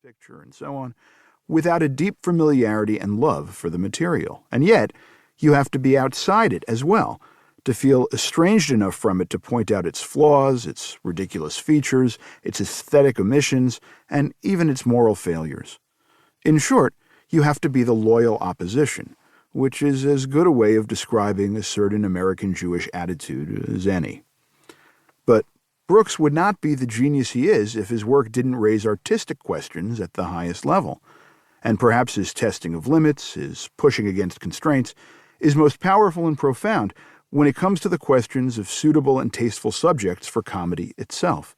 picture, and so on, without a deep familiarity and love for the material. And yet, you have to be outside it as well, to feel estranged enough from it to point out its flaws, its ridiculous features, its aesthetic omissions, and even its moral failures. In short, you have to be the loyal opposition, which is as good a way of describing a certain American Jewish attitude as any. But Brooks would not be the genius he is if his work didn't raise artistic questions at the highest level. And perhaps his testing of limits, his pushing against constraints, is most powerful and profound when it comes to the questions of suitable and tasteful subjects for comedy itself.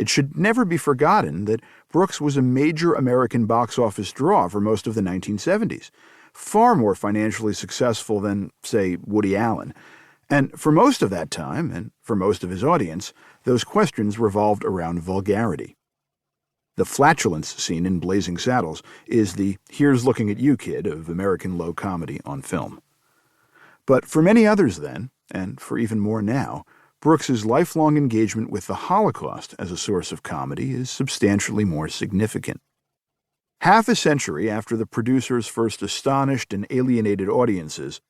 It should never be forgotten that Brooks was a major American box office draw for most of the 1970s, far more financially successful than, say, Woody Allen. And for most of that time, and for most of his audience, those questions revolved around vulgarity. The flatulence scene in Blazing Saddles is the "here's looking at you, kid" of American low comedy on film. But for many others then, and for even more now, Brooks's lifelong engagement with the Holocaust as a source of comedy is substantially more significant. Half a century after the producers first astonished and alienated audiences,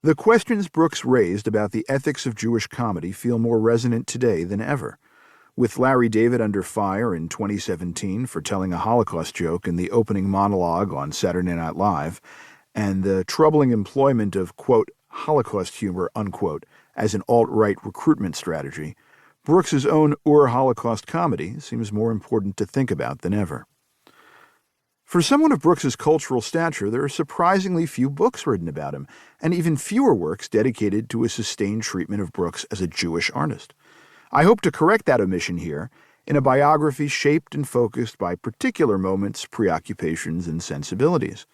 the questions Brooks raised about the ethics of Jewish comedy feel more resonant today than ever. With Larry David under fire in 2017 for telling a Holocaust joke in the opening monologue on Saturday Night Live, and the troubling employment of, quote, Holocaust humor, unquote, as an alt-right recruitment strategy, Brooks's own Holocaust comedy seems more important to think about than ever. For someone of Brooks's cultural stature, there are surprisingly few books written about him, and even fewer works dedicated to a sustained treatment of Brooks as a Jewish artist. I hope to correct that omission here in a biography shaped and focused by particular moments, preoccupations, and sensibilities.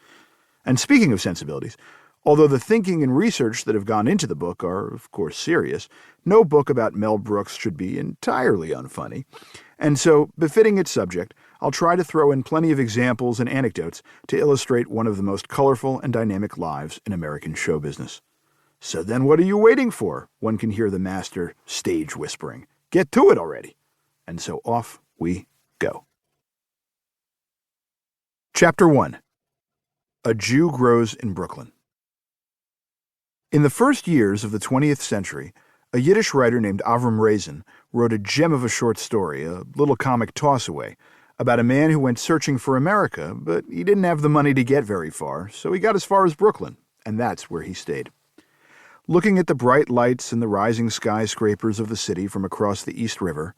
And speaking of sensibilities, although the thinking and research that have gone into the book are, of course, serious, no book about Mel Brooks should be entirely unfunny. And so, befitting its subject, I'll try to throw in plenty of examples and anecdotes to illustrate one of the most colorful and dynamic lives in American show business. So then what are you waiting for? One can hear the master stage whispering. Get to it already. And so off we go. Chapter 1. A Jew Grows in Brooklyn. In the first years of the 20th century, a Yiddish writer named Avram Rezen wrote a gem of a short story, a little comic toss-away, about a man who went searching for America, but he didn't have the money to get very far, so he got as far as Brooklyn, and that's where he stayed. Looking at the bright lights and the rising skyscrapers of the city from across the East River,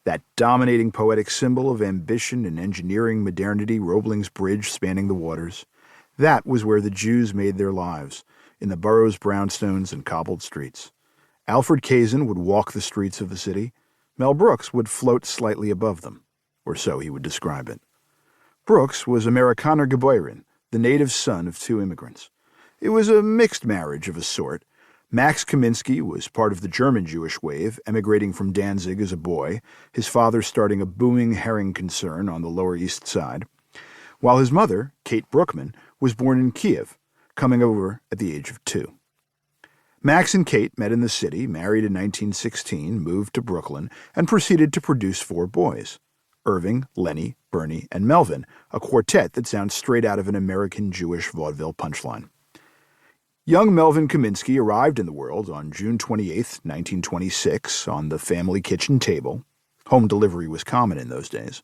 that dominating poetic symbol of ambition and engineering modernity, Roebling's Bridge spanning the waters, that was where the Jews made their lives, in the borough's brownstones and cobbled streets. Alfred Kazin would walk the streets of the city. Mel Brooks would float slightly above them, or so he would describe it. Brooks was Amerikaner geboren, the native son of two immigrants. It was a mixed marriage of a sort. Max Kaminsky was part of the German Jewish wave, emigrating from Danzig as a boy, his father starting a booming herring concern on the Lower East Side, while his mother, Kate Brookman, was born in Kiev, coming over at the age of 2. Max and Kate met in the city, married in 1916, moved to Brooklyn, and proceeded to produce 4 boys: Irving, Lenny, Bernie, and Melvin, a quartet that sounds straight out of an American Jewish vaudeville punchline. Young Melvin Kaminsky arrived in the world on June 28, 1926, on the family kitchen table. Home delivery was common in those days.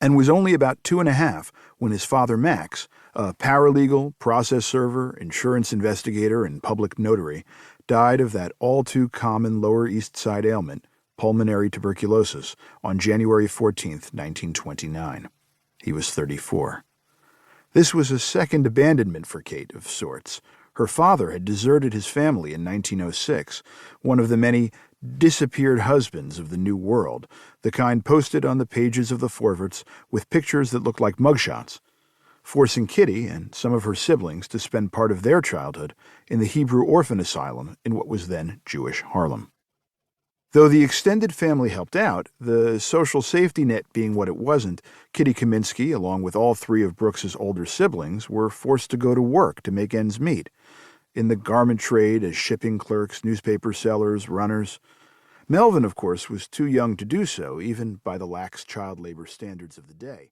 And was only about 2.5 when his father Max, a paralegal, process server, insurance investigator, and public notary, died of that all-too-common Lower East Side ailment, pulmonary tuberculosis, on January 14, 1929. He was 34. This was a second abandonment for Kate of sorts. Her father had deserted his family in 1906, one of the many disappeared husbands of the New World, the kind posted on the pages of the Forverts with pictures that looked like mugshots, forcing Kitty and some of her siblings to spend part of their childhood in the Hebrew orphan asylum in what was then Jewish Harlem. Though the extended family helped out, the social safety net being what it wasn't, Kitty Kaminsky, along with all 3 of Brooks's older siblings, were forced to go to work to make ends meet. In the garment trade as shipping clerks, newspaper sellers, runners. Melvin, of course, was too young to do so, even by the lax child labor standards of the day.